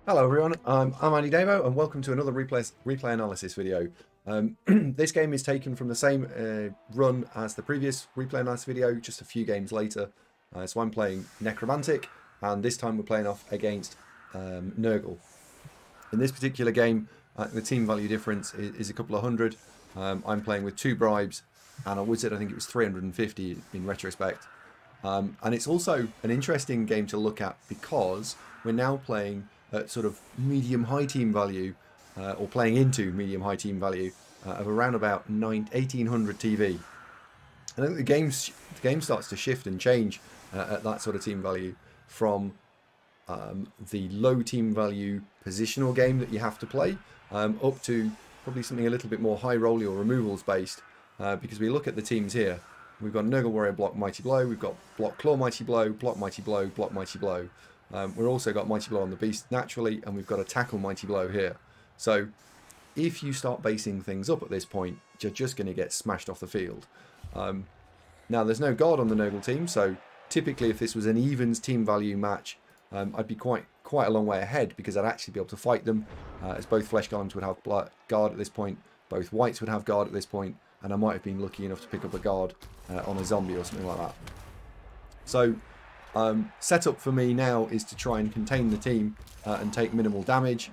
Hello everyone, I'm AndyDavo and welcome to another replay analysis video. This game is taken from the same run as the previous replay analysis video, just a few games later. So I'm playing Necromantic, and this time we're playing off against Nurgle. In this particular game, the team value difference is a couple of hundred. I'm playing with 2 bribes and a wizard. I think it was 350 in retrospect. And it's also an interesting game to look at because we're now playing at sort of medium-high team value, or playing into medium-high team value of around about 1800 TV. I think the game starts to shift and change at that sort of team value from the low team value positional game that you have to play up to probably something a little bit more high rolly or removals based, because we look at the teams here. We've got Nurgle Warrior block Mighty Blow, we've got block Claw Mighty Blow, block Mighty Blow, block Mighty Blow. We've also got Mighty Blow on the Beast naturally, and we've got a Tackle Mighty Blow here. So if you start basing things up at this point, you're just going to get smashed off the field. Now there's no guard on the Nurgle team, so typically if this was an evens team value match, I'd be quite a long way ahead because I'd actually be able to fight them, as both Flesh Golems would have guard at this point, both Whites would have guard at this point, and I might have been lucky enough to pick up a guard on a zombie or something like that. So setup for me now is to try and contain the team and take minimal damage,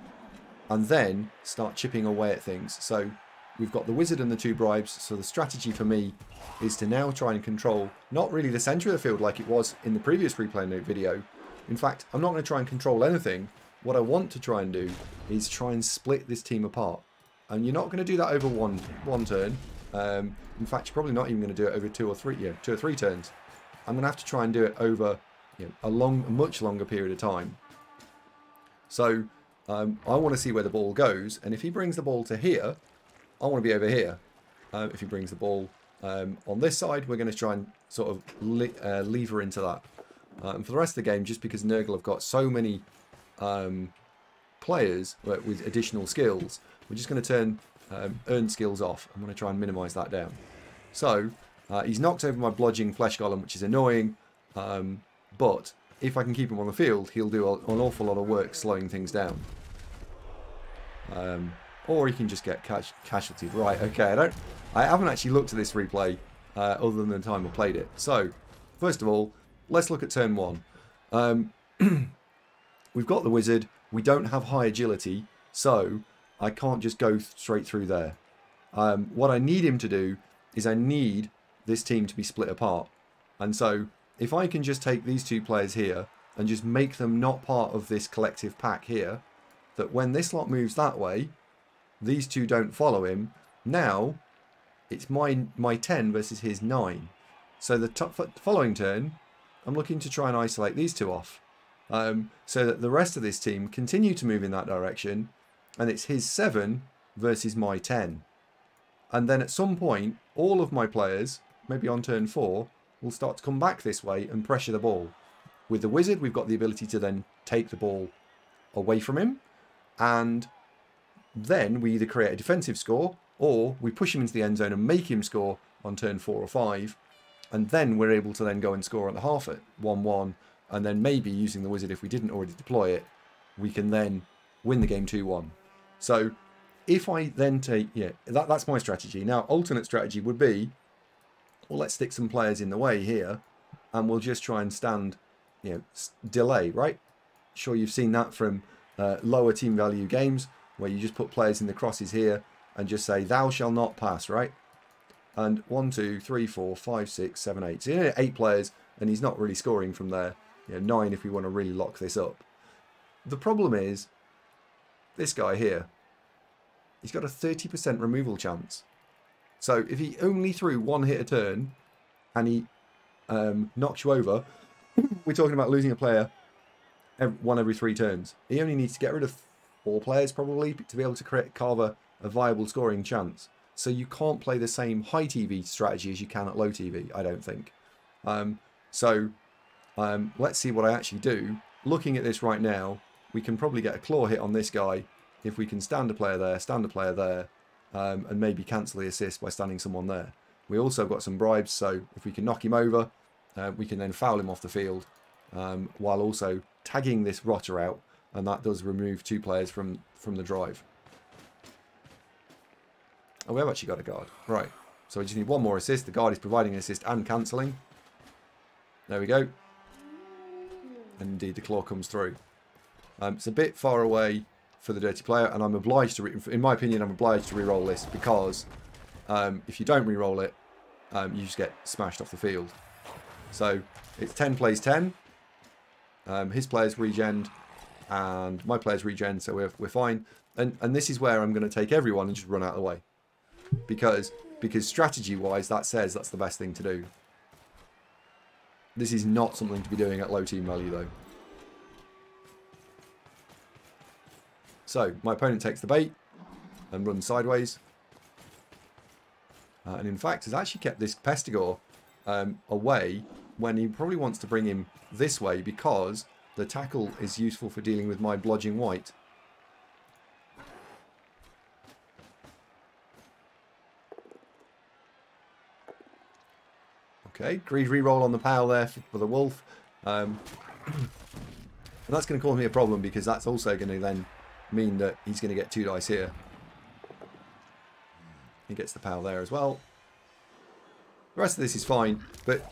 and then start chipping away at things. So we've got the wizard and the 2 bribes, so the strategy for me is to now try and control not really the centre of the field like it was in the previous replay note video. In fact, I'm not going to try and control anything. What I want to try and do is try and split this team apart, and you're not going to do that over one turn. In fact, you're probably not even going to do it over 2 or 3 turns. I'm going to have to try and do it over a much longer period of time. So I want to see where the ball goes, and if he brings the ball to here, I want to be over here. If he brings the ball on this side, we're going to try and sort of lever into that. And for the rest of the game, just because Nurgle have got so many players with additional skills, we're just going to turn earned skills off. I'm going to try and minimise that down. So he's knocked over my blodging Flesh Golem, which is annoying. But if I can keep him on the field, he'll do an awful lot of work slowing things down. Or he can just get casualties. Right, okay, I haven't actually looked at this replay other than the time I played it. So, first of all, let's look at turn 1. We've got the wizard. We don't have high agility, so I can't just go straight through there. What I need him to do is I need this team to be split apart. And so if I can just take these 2 players here and just make them not part of this collective pack here, that when this lot moves that way, these 2 don't follow him. Now it's my 10 versus his 9. So the following turn, I'm looking to try and isolate these 2 off, so that the rest of this team continue to move in that direction, and it's his 7 versus my 10. And then at some point, all of my players, maybe on turn 4, will start to come back this way and pressure the ball. With the wizard, we've got the ability to then take the ball away from him, and then we either create a defensive score, or we push him into the end zone and make him score on turn 4 or 5, and then we're able to then go and score at the half at 1-1, and then maybe using the wizard, if we didn't already deploy it, we can then win the game 2-1. So if I then take, that's my strategy. Now, alternate strategy would be, well, let's stick some players in the way here, and we'll just try and stand, delay, right? Sure, you've seen that from lower team value games, where you just put players in the crosses here and just say, thou shall not pass, right? And 1, 2, 3, 4, 5, 6, 7, 8. So 8 players, and he's not really scoring from there. 9 if we want to really lock this up. The problem is, this guy here, he's got a 30% removal chance. So if he only threw 1 hit a turn and he knocks you over, we're talking about losing a player every 3 turns. He only needs to get rid of 4 players probably to be able to carve a viable scoring chance. So you can't play the same high TV strategy as you can at low TV, I don't think. Let's see what I actually do. Looking at this right now, we can probably get a claw hit on this guy if we can stand a player there, and maybe cancel the assist by standing someone there. We also got some bribes, so if we can knock him over, we can then foul him off the field, while also tagging this rotter out and that does remove 2 players from the drive. Oh, we have actually got a guard. Right. So we just need 1 more assist. The guard is providing an assist and cancelling. There we go. And indeed, the claw comes through. It's a bit far away for the dirty player, and I'm obliged to, in my opinion, I'm obliged to re-roll this because if you don't re-roll it, you just get smashed off the field. So it's 10 plays 10. His players regen, and my players regen, so we're fine. And this is where I'm going to take everyone and just run out of the way, because strategy-wise, that says that's the best thing to do. This is not something to be doing at low team value, though. So, my opponent takes the bait and runs sideways. And in fact, has actually kept this Pestigor away when he probably wants to bring him this way because the tackle is useful for dealing with my blodging white. Okay, greed reroll on the pal there for the wolf. And that's going to cause me a problem because that's also going to then mean that he's going to get 2 dice here. He gets the pal there as well. The rest of this is fine, but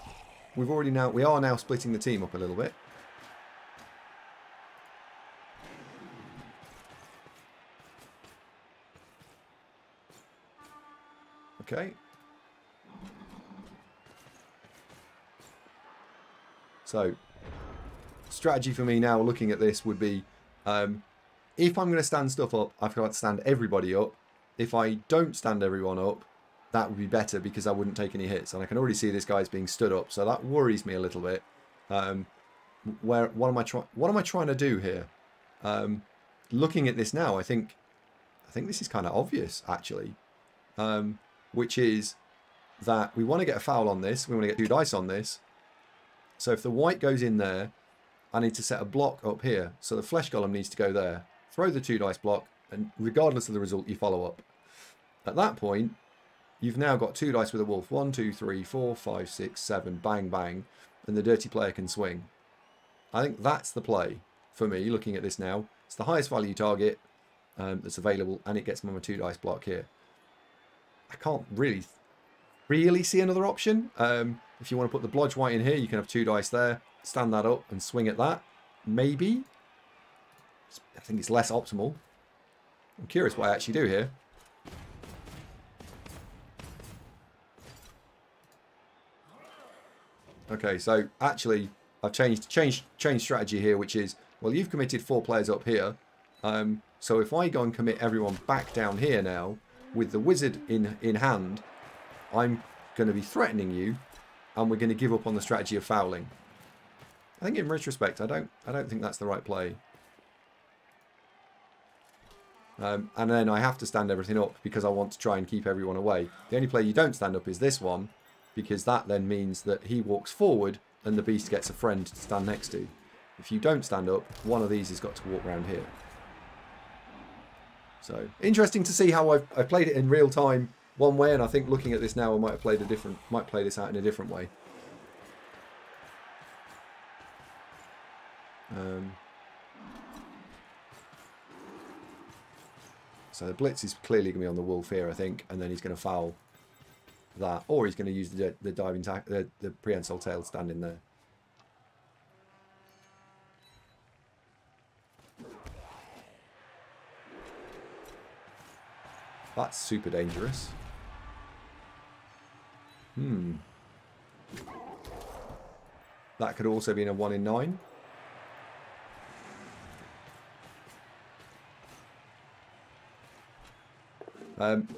we are now splitting the team up a little bit. Okay. So, strategy for me now looking at this would be, if I'm going to stand stuff up, I've got to stand everybody up. If I don't stand everyone up, that would be better because I wouldn't take any hits. And I can already see this guy's being stood up, so that worries me a little bit. What am I trying to do here? Looking at this now, I think this is kind of obvious actually, which is that we want to get a foul on this. We want to get 2 dice on this. So if the white goes in there, I need to set a block up here. So the flesh golem needs to go there. Throw the 2 dice block, and regardless of the result, you follow up. At that point, you've now got 2 dice with a wolf. 1, 2, 3, 4, 5, 6, 7, bang, bang. And the dirty player can swing. I think that's the play for me, looking at this now. It's the highest value target that's available, and it gets me my 2 dice block here. I can't really see another option. If you want to put the blodge white in here, you can have 2 dice there, stand that up and swing at that. Maybe. I think it's less optimal. I'm curious what I actually do here. Okay, so actually I've changed strategy here, which is, well, you've committed 4 players up here. So if I go and commit everyone back down here now, with the wizard in hand, I'm going to be threatening you, and we're going to give up on the strategy of fouling. I think in retrospect, I don't think that's the right play. And then I have to stand everything up because I want to try and keep everyone away. The only play you don't stand up is this one, because that then means that he walks forward and the beast gets a friend to stand next to. If you don't stand up, one of these has got to walk around here. So interesting to see how I played it in real time one way, and I think looking at this now, I might play this out in a different way. So the blitz is clearly going to be on the wolf here, I think, and then he's going to foul that, or he's going to use the diving the prehensile tail standing there. That's super dangerous. That could also be in a 1 in 9.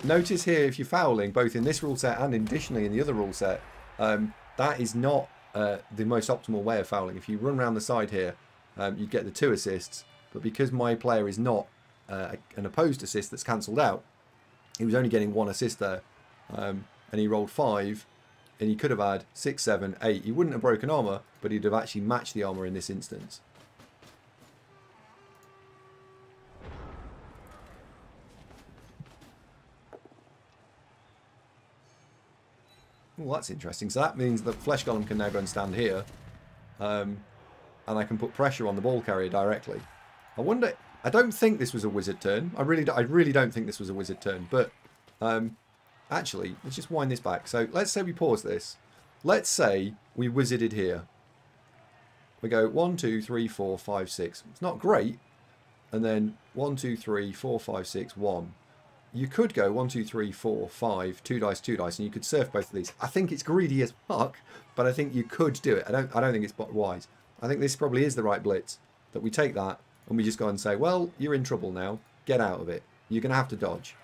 Notice here, if you're fouling, both in this rule set and additionally in the other rule set, that is not the most optimal way of fouling. If you run around the side here, you get the 2 assists, but because my player is not an opposed assist that's cancelled out, he was only getting 1 assist there, and he rolled 5, and he could have had 6, 7, 8. He wouldn't have broken armour, but he'd have actually matched the armour in this instance. Oh, that's interesting. So that means that Flesh Golem can now go and stand here, and I can put pressure on the ball carrier directly. I wonder... I don't think this was a wizard turn. I really don't think this was a wizard turn. But actually, let's just wind this back. So let's say we pause this. Let's say we wizarded here. We go 1, 2, 3, 4, 5, 6. It's not great. And then 1, 2, 3, 4, 5, 6, 1. You could go 1, 2, 3, 4, 5, 2 dice, 2 dice, and you could surf both of these. I think it's greedy as fuck, but I think you could do it. I don't think it's wise. I think this probably is the right blitz. That we take that and we just go and say, well, you're in trouble now. Get out of it. You're going to have to dodge.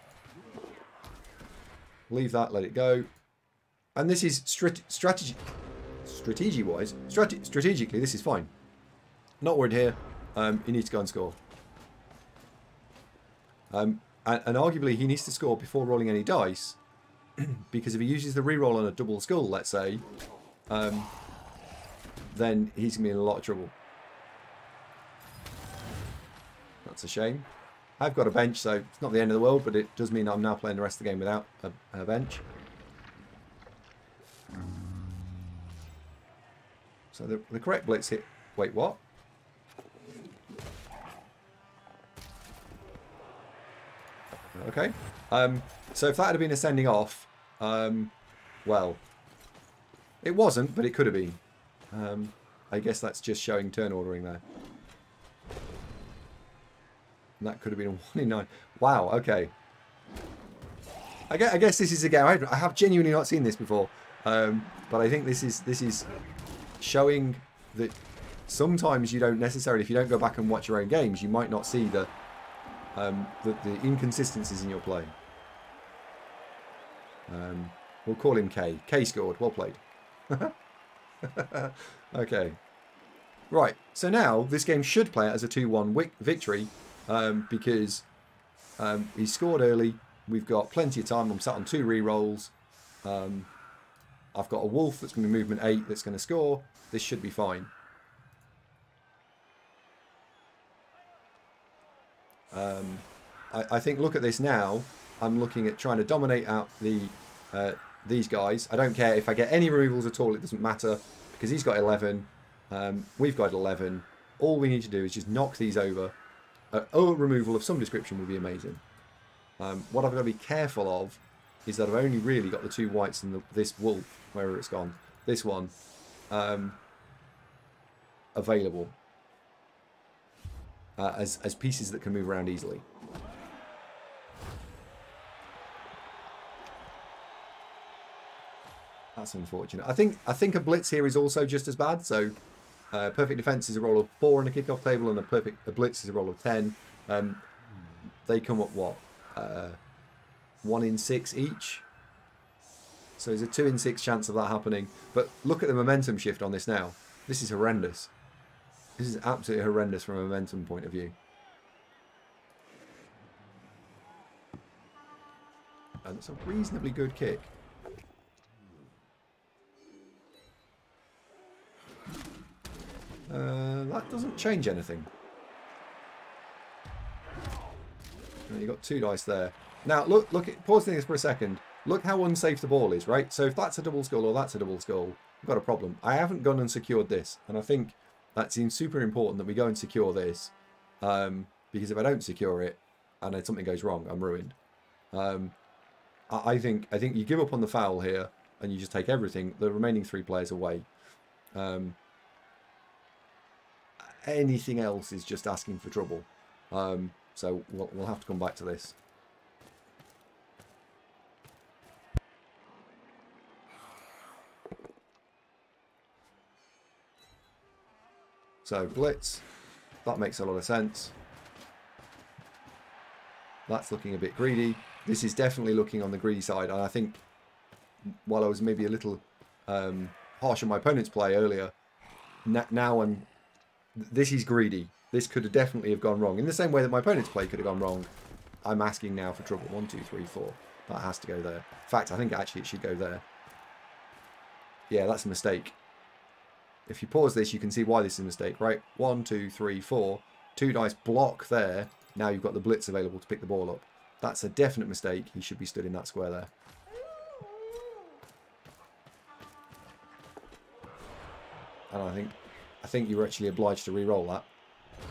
Leave that, let it go. And this is strategically, this is fine. Not worried here. You need to go and score. And arguably he needs to score before rolling any dice, because if he uses the reroll on a double skull, let's say, then he's going to be in a lot of trouble. That's a shame. I've got a bench, so it's not the end of the world, but it does mean I'm now playing the rest of the game without a bench. So the correct blitz hit... Wait, what? Okay. So if that had been a sending off, well, it wasn't, but it could have been. I guess that's just showing turn ordering there. And that could have been a 1 in 9. Wow, okay. I guess this is a game. I have genuinely not seen this before. But I think this is showing that sometimes you don't necessarily, if you don't go back and watch your own games, you might not see the inconsistencies in your play. We'll call him K. K scored. Well played. Okay. Right. So now this game should play it as a 2-1 victory because he scored early. We've got plenty of time. I'm sat on 2 re-rolls. I've got a wolf that's going to be movement 8 that's going to score. This should be fine. I think, look at this now. I'm looking at trying to dominate out these guys. I don't care if I get any removals at all. It doesn't matter because he's got 11. We've got 11. All we need to do is just knock these over. Removal of some description would be amazing. What I've got to be careful of is that I've only really got the 2 whites and this wolf, wherever it's gone. This one available as pieces that can move around easily. That's unfortunate. I think a blitz here is also just as bad. So perfect defense is a roll of 4 on a kickoff table, and a blitz is a roll of 10. They come up what? 1 in 6 each. So there's a 2 in 6 chance of that happening. But look at the momentum shift on this now. This is horrendous. This is absolutely horrendous from a momentum point of view. And it's a reasonably good kick. That doesn't change anything. You've got 2 dice there. Now, look, pause this for a second. Look how unsafe the ball is, right? So if that's a double skull or that's a double skull, we've got a problem. I haven't gone and secured this, and I think that seems super important that we go and secure this, because if I don't secure it and then something goes wrong, I'm ruined. I think you give up on the foul here and you just take everything, the remaining 3 players away. Anything else is just asking for trouble. So we'll have to come back to this. So blitz, that makes a lot of sense. That's looking a bit greedy. This is definitely looking on the greedy side, and I think while I was maybe a little harsh on my opponent's play earlier, now this is greedy. This could have definitely have gone wrong. In the same way that my opponent's play could have gone wrong, I'm asking now for trouble. 1, 2, 3, 4. That has to go there. In fact, I think actually it should go there. Yeah, that's a mistake. If you pause this, you can see why this is a mistake, right? 1, 2, 3, 4. 2 dice block there. Now you've got the blitz available to pick the ball up. That's a definite mistake. He should be stood in that square there. And I think you're actually obliged to re-roll that.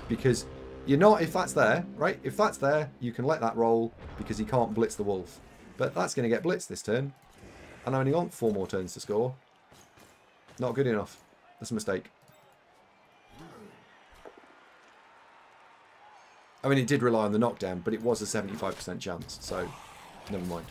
Because You're not if that's there, right? If that's there, you can let that roll because he can't blitz the wolf. But that's going to get blitzed this turn. And I only want 4 more turns to score. Not good enough. That's a mistake. I mean, it did rely on the knockdown, but it was a 75% chance, so never mind.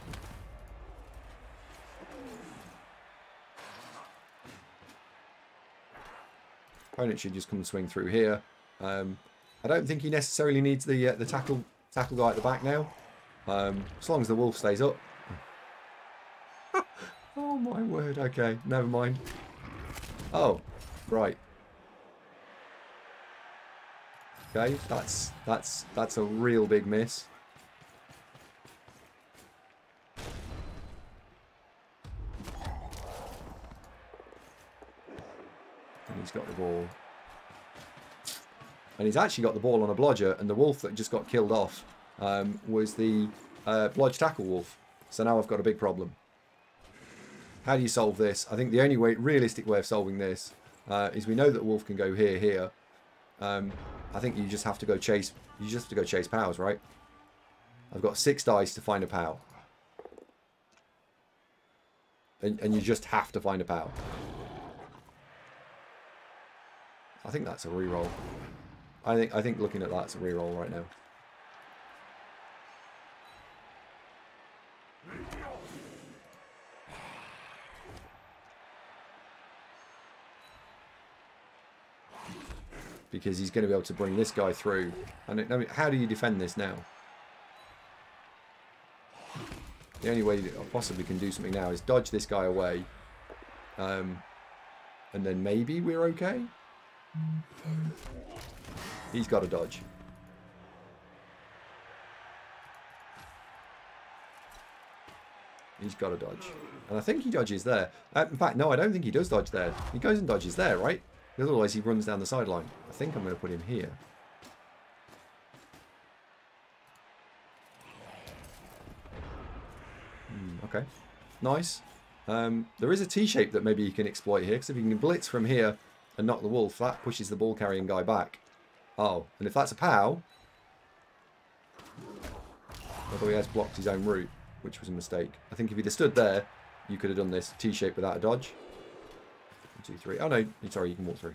Opponent should just come and swing through here. I don't think he necessarily needs the tackle guy at the back now, as long as the wolf stays up. Oh my word! Okay, never mind. Oh, right. Okay, that's a real big miss. And he's got the ball. And he's actually got the ball on a blodger, and the wolf that just got killed off was the blodge tackle wolf. So now I've got a big problem. How do you solve this? I think the only realistic way of solving this is we know that wolf can go here. I think you just have to go chase. You just have to go chase pows, right? I've got 6 dice to find a pow, and you just have to find a pow. I think that's a reroll. I think looking at that's a reroll right now. Because he's going to be able to bring this guy through. And I mean, how do you defend this now? The only way that I possibly can do something now is dodge this guy away. And then maybe we're okay? He's got to dodge. He's got to dodge. And I think he dodges there. In fact, no, I don't think he does dodge there. He goes and dodges there, right? Because otherwise he runs down the sideline. I think I'm going to put him here. Okay. Nice. There is a T-shape that maybe you can exploit here. Because if you can blitz from here and knock the wolf, that pushes the ball carrying guy back. Oh, and if that's a POW... although he has blocked his own route, which was a mistake. I think if he'd have stood there, you could have done this T-shape without a dodge. 1, 2, 3. Oh no, sorry, you can walk through.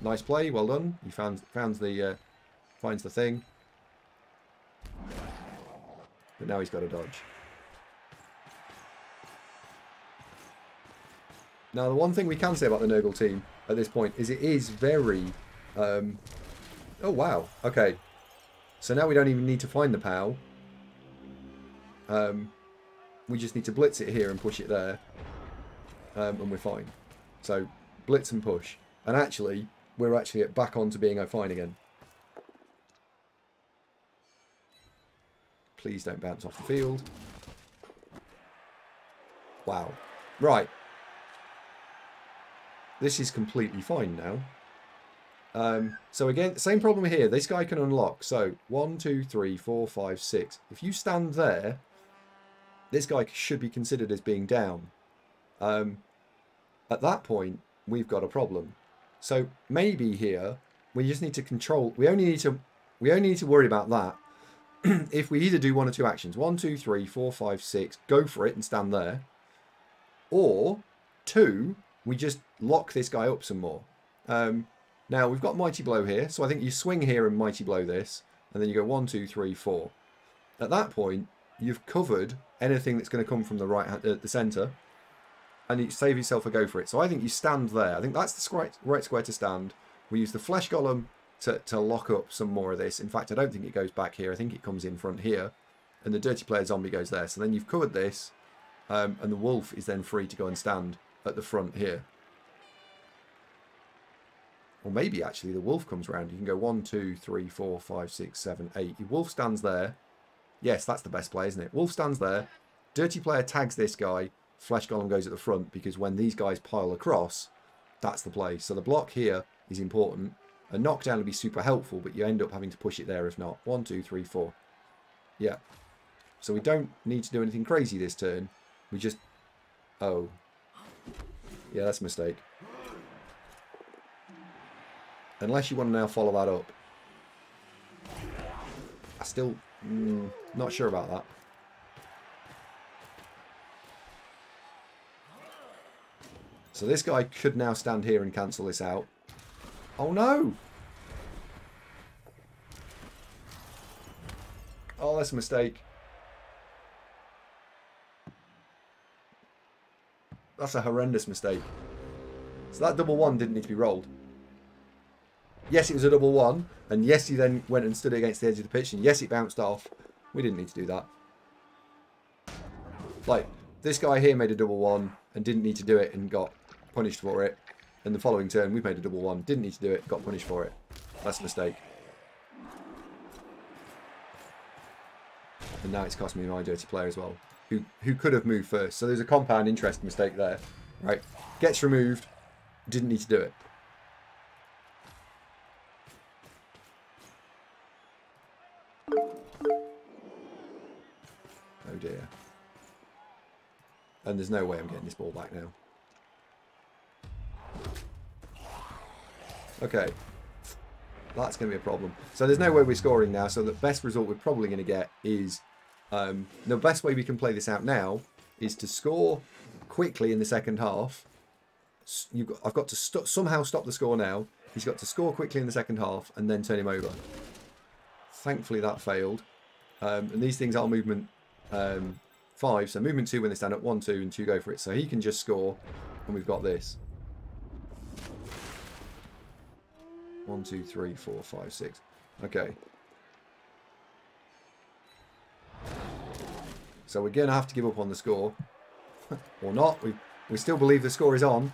Nice play, well done. He finds the thing. But now he's got to dodge. Now the one thing we can say about the Nurgle team at this point is it is very... oh wow, okay. So now we don't even need to find the POW. We just need to blitz it here and push it there. And we're fine. So blitz and push. And actually, we're actually back on to being fine again. Please don't bounce off the field. Wow. Right. This is completely fine now. So again, same problem here. This guy can unlock. So 1, 2, 3, 4, 5, 6. If you stand there, this guy should be considered as being down. At that point, we've got a problem. So maybe here we just need to control. We only need to worry about that if we either do 1 or 2 actions. 1, 2, 3, 4, 5, 6. Go for it and stand there. Or 2, we just lock this guy up some more. Now we've got Mighty Blow here, so I think you swing here and Mighty Blow this, and then you go 1, 2, 3, 4. At that point, you've covered anything that's going to come from the right hand, the centre. And you save yourself a go for it. So I think you stand there. I think that's the right square to stand. We use the Flesh Golem to lock up some more of this. In fact, I don't think it goes back here. I think it comes in front here. And the Dirty Player Zombie goes there. So then you've covered this. And the Wolf is then free to go and stand at the front here. Or maybe actually the Wolf comes around. You can go 1, 2, 3, 4, 5, 6, 7, 8. Your Wolf stands there. Yes, that's the best play, isn't it? Wolf stands there. Dirty Player tags this guy. Flesh Golem goes at the front because when these guys pile across, that's the play. So the block here is important. A knockdown would be super helpful, but you end up having to push it there if not. 1, 2, 3, 4. Yeah. So we don't need to do anything crazy this turn. We just... oh. Yeah, that's a mistake. Unless you want to now follow that up. Still not sure about that. So this guy could now stand here and cancel this out. Oh no! Oh, that's a mistake. That's a horrendous mistake. So that double one didn't need to be rolled. Yes, it was a double one. And yes, he then went and stood against the edge of the pitch. And yes, it bounced off. We didn't need to do that. Like, this guy here made a double one and didn't need to do it and got punished for it. And the following turn, we made a double one, didn't need to do it, got punished for it. That's a mistake. And now it's cost me my dirty player as well, who could have moved first. So there's a compound interest mistake there, right? Gets removed, didn't need to do it. Oh dear. And there's no way I'm getting this ball back now. Okay. That's going to be a problem. So there's no way we're scoring now. So the best result we're probably going to get is... the best way we can play this out now is to score quickly in the second half. I've got to somehow stop the score now. He's got to score quickly in the second half and then turn him over. Thankfully that failed. And these things are movement 5. So movement 2 when they stand up, 1, 2 and 2 go for it. So he can just score and we've got this. 1, 2, 3, 4, 5, 6. Okay. So we're going to have to give up on the score. Or not. We still believe the score is on.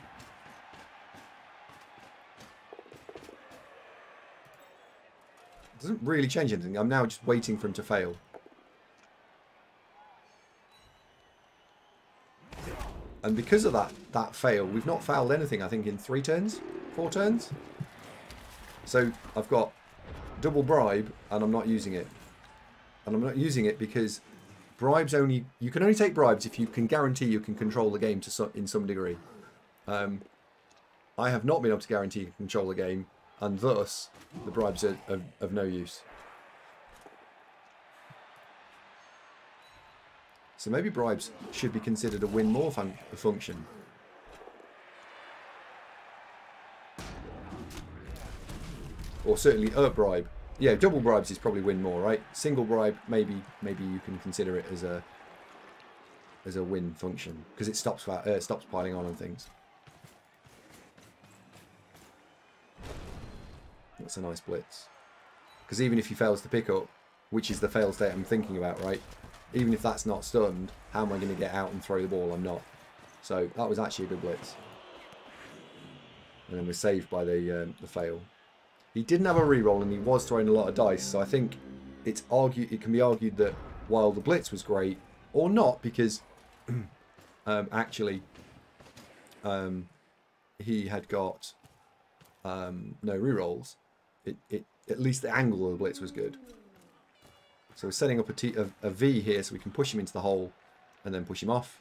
It doesn't really change anything. I'm now just waiting for him to fail. And because of that fail, we've not fouled anything, I think, in 3 turns? 4 turns? So I've got double bribe and I'm not using it. And I'm not using it because bribes only... You can only take bribes if you can guarantee you can control the game in some degree. I have not been able to guarantee you can control the game, and thus the bribes are of no use. So maybe bribes should be considered a win more function. Or certainly a bribe. Yeah, double bribes is probably win more, right? Single bribe, maybe you can consider it as a win function because it stops piling on things. That's a nice blitz. Because even if he fails to pick up, which is the fail state I'm thinking about, right? Even if that's not stunned, how am I going to get out and throw the ball? I'm not. So that was actually a good blitz. And then we're saved by the fail. He didn't have a reroll and he was throwing a lot of dice, so I think it can be argued that while the blitz was great, or not, because actually he had got no rerolls. At least the angle of the blitz was good. So we're setting up a V here so we can push him into the hole and then push him off.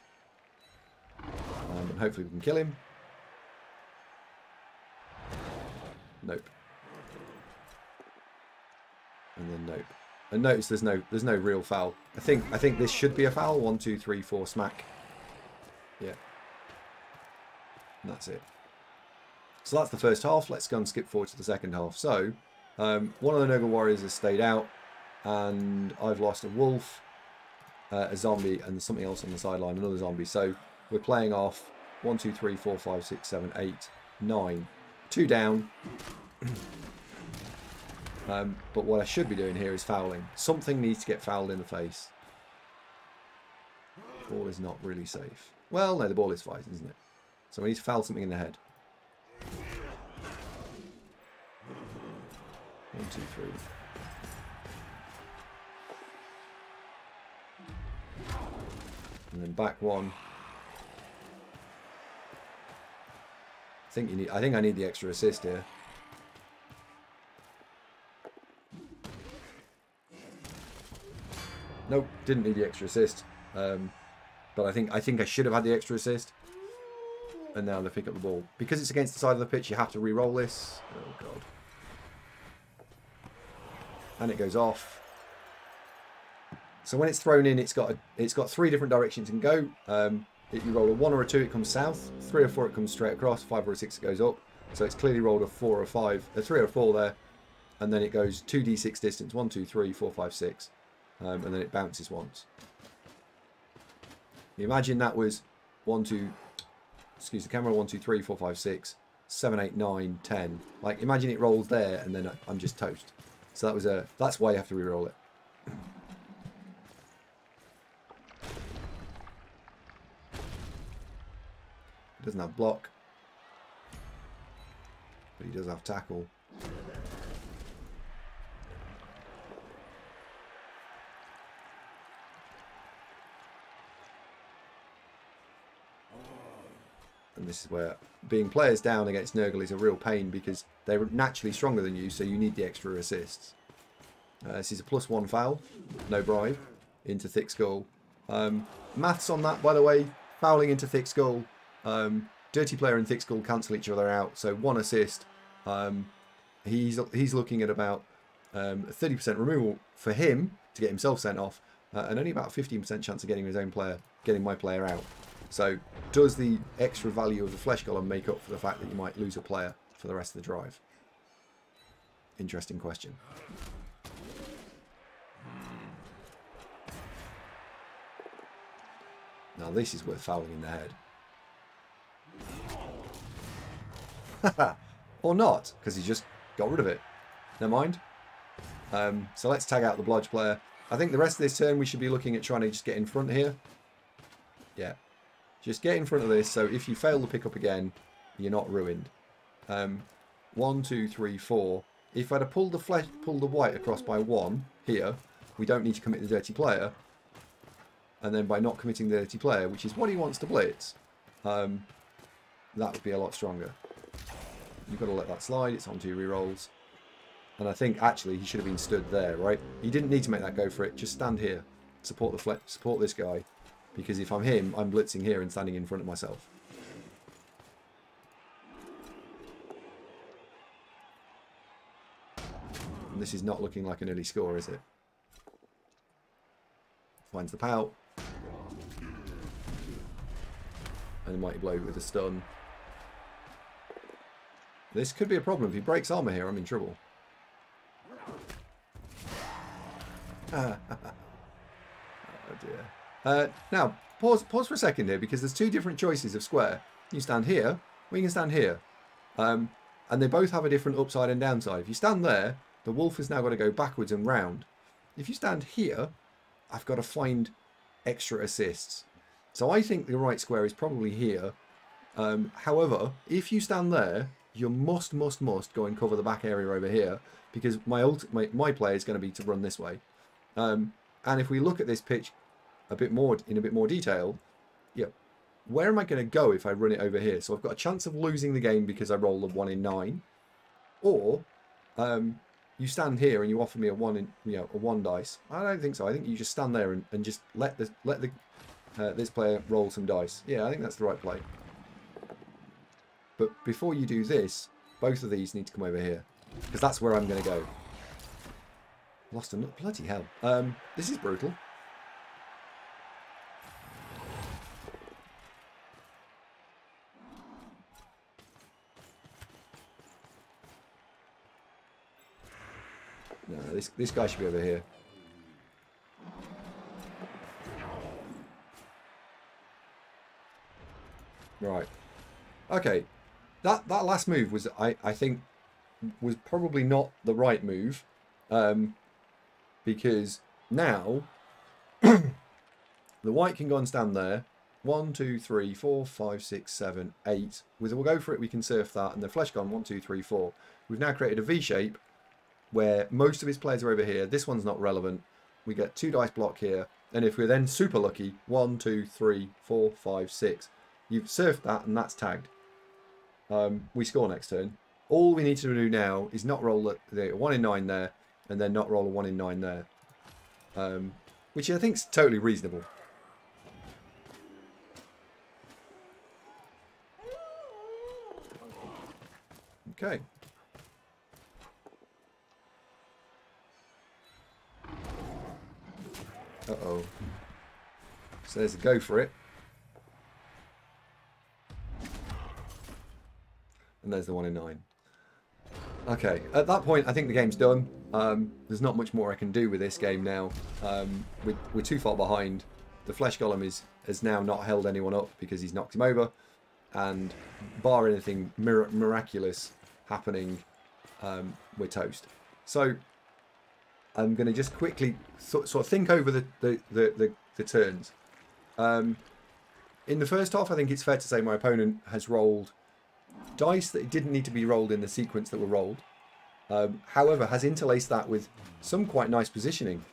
And hopefully we can kill him. Nope. And then nope. And notice there's no real foul. I think this should be a foul. 1, 2, 3, 4, smack. Yeah. And that's it. So that's the first half. Let's go and skip forward to the second half. So one of the Nurgle warriors has stayed out, and I've lost a wolf, a zombie, and something else on the sideline, another zombie. So we're playing off 1, 2, 3, 4, 5, 6, 7, 8, 9. 2 down. But what I should be doing here is fouling. Something needs to get fouled in the face. The ball is not really safe. Well, no, the ball is fine, isn't it? So we need to foul something in the head. 1, 2, 3. And then back 1. I think I need the extra assist here. Nope, didn't need the extra assist. But I think I should have had the extra assist. And now they pick up the ball. Because it's against the side of the pitch, you have to re-roll this. Oh god. And it goes off. So when it's thrown in, it's got 3 different directions it can go. If you roll a 1 or a 2, it comes south. 3 or 4, it comes straight across. 5 or a 6, it goes up. So it's clearly rolled a 4 or 5, a 3 or 4 there, and then it goes 2d6 distance. 1, 2, 3, 4, 5, 6, and then it bounces once. Imagine that was 1, 2. Excuse the camera. 1, 2, 3, 4, 5, 6, 7, 8, 9, 10. Like imagine it rolls there, and then I'm just toast. So that's why you have to re-roll it. He doesn't have block, but he does have tackle. And this is where being players down against Nurgle is a real pain because they're naturally stronger than you, so you need the extra assists. This is a +1 foul, no bribe, into Thick Skull. Maths on that, by the way, fouling into Thick Skull. Dirty Player and Thick Skull cancel each other out, so 1 assist. He's looking at about 30% removal for him to get himself sent off, and only about 15% chance of getting my player out. So does the extra value of the Flesh Golem make up for the fact that you might lose a player for the rest of the drive? Interesting question. Now this is worth fouling in the head. Or not, because he just got rid of it. Never mind. So let's tag out the Blodge player. I think the rest of this turn we should be looking at trying to just get in front here. Yeah. Just get in front of this, so if you fail to pick up again, you're not ruined. 1, 2, 3, 4. If I'd have pulled the white across by 1 here, we don't need to commit the Dirty Player. And then by not committing the Dirty Player, which is what he wants to blitz, that would be a lot stronger. You've got to let that slide. It's on 2 rerolls. And I think actually he should have been stood there, right? He didn't need to make that go for it. Just stand here. Support this guy. Because if I'm him, I'm blitzing here and standing in front of myself. And this is not looking like an early score, is it? Finds the pout. And a mighty blow with a stun. This could be a problem. If he breaks armor here, I'm in trouble. Oh dear. Now, pause for a second here, because there's 2 different choices of square. You stand here, or you can stand here. And they both have a different upside and downside. If you stand there, the wolf has now got to go backwards and round. If you stand here, I've got to find extra assists. So I think the right square is probably here. However, if you stand there, you must go and cover the back area over here, because my play is going to be to run this way. And if we look at this pitch in a bit more detail, yeah, where am I going to go if I run it over here? So I've got a chance of losing the game because I roll a 1 in 9, or you stand here and you offer me a 1 dice. I don't think so. I think you just stand there and just let this player roll some dice. Yeah, I think that's the right play. But before you do this, both of these need to come over here, because that's where I'm going to go. Lost a nut. Bloody hell. This is brutal. No, this guy should be over here. Right. Okay. That last move was, I think, was probably not the right move. Because now the white can go and stand there. 1, 2, 3, 4, 5, 6, 7, 8. We'll go for it. We can surf that, and the flesh gone 1, 2, 3, 4. We've now created a V shape where most of his players are over here. This one's not relevant. We get 2 dice block here, and if we're then super lucky, 1, 2, 3, 4, 5, 6. You've surfed that, and that's tagged. We score next turn. All we need to do now is not roll the 1 in 9 there, and then not roll a 1 in 9 there. Which I think is totally reasonable. Okay. Uh-oh. So there's a go for it. And there's the 1 in 9. Okay, at that point, I think the game's done. There's not much more I can do with this game now. We're too far behind. The Flesh Golem has now not held anyone up because he's knocked him over. And bar anything miraculous happening, we're toast. So I'm going to just quickly sort of think over the turns. In the first half, I think it's fair to say my opponent has rolled dice that didn't need to be rolled in the sequence that were rolled. However, has interlaced that with some quite nice positioning.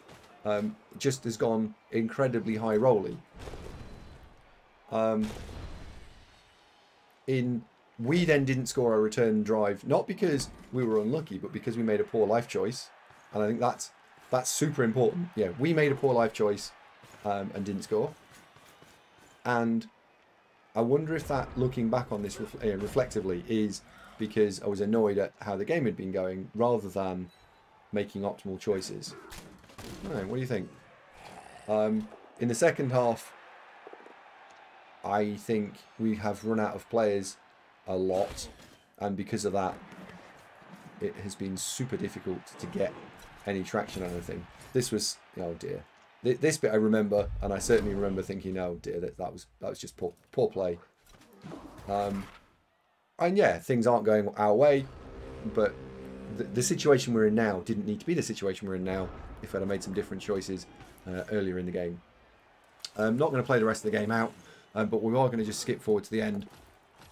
Just has gone incredibly high rolly. We then didn't score a return drive, not because we were unlucky, but because we made a poor life choice. And I think that's super important. Yeah, we made a poor life choice and didn't score. And I wonder if that, looking back on this reflectively, is because I was annoyed at how the game had been going rather than making optimal choices. Right, what do you think? In the second half, I think we have run out of players a lot, and because of that, it has been super difficult to get any traction on anything. This was, oh dear. This bit I remember, and I certainly remember thinking, oh dear, that was just poor play. And yeah, things aren't going our way, but the situation we're in now didn't need to be the situation we're in now if I'd have made some different choices earlier in the game. I'm not going to play the rest of the game out, but we are going to just skip forward to the end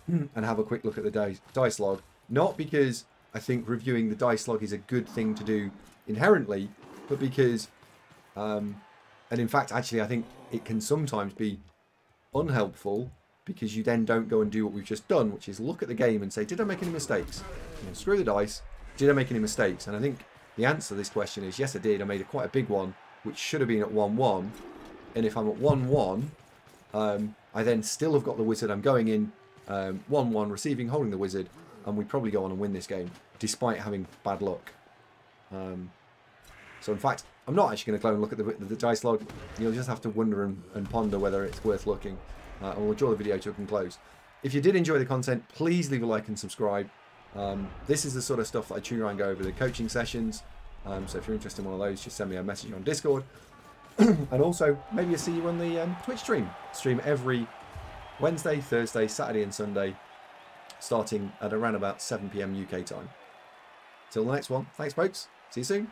and have a quick look at the dice log. Not because I think reviewing the dice log is a good thing to do inherently, but because, and in fact, actually, I think it can sometimes be unhelpful because you then don't go and do what we've just done, which is look at the game and say, did I make any mistakes? You know, screw the dice. Did I make any mistakes? And I think the answer to this question is, yes, I did. I made quite a big one, which should have been at 1-1. And if I'm at 1-1, I then still have got the wizard. I'm going in 1-1, receiving, holding the wizard, and we probably go on and win this game, despite having bad luck. So in fact, I'm not actually going to go and look at the dice log. You'll just have to wonder and ponder whether it's worth looking. And we'll draw the video to a close. If you did enjoy the content, please leave a like and subscribe. This is the sort of stuff that I try and go over the coaching sessions. So if you're interested in one of those, just send me a message on Discord. And also, maybe I'll see you on the Twitch stream. Stream every Wednesday, Thursday, Saturday and Sunday, starting at around about 7 PM UK time. Till the next one, thanks folks. See you soon.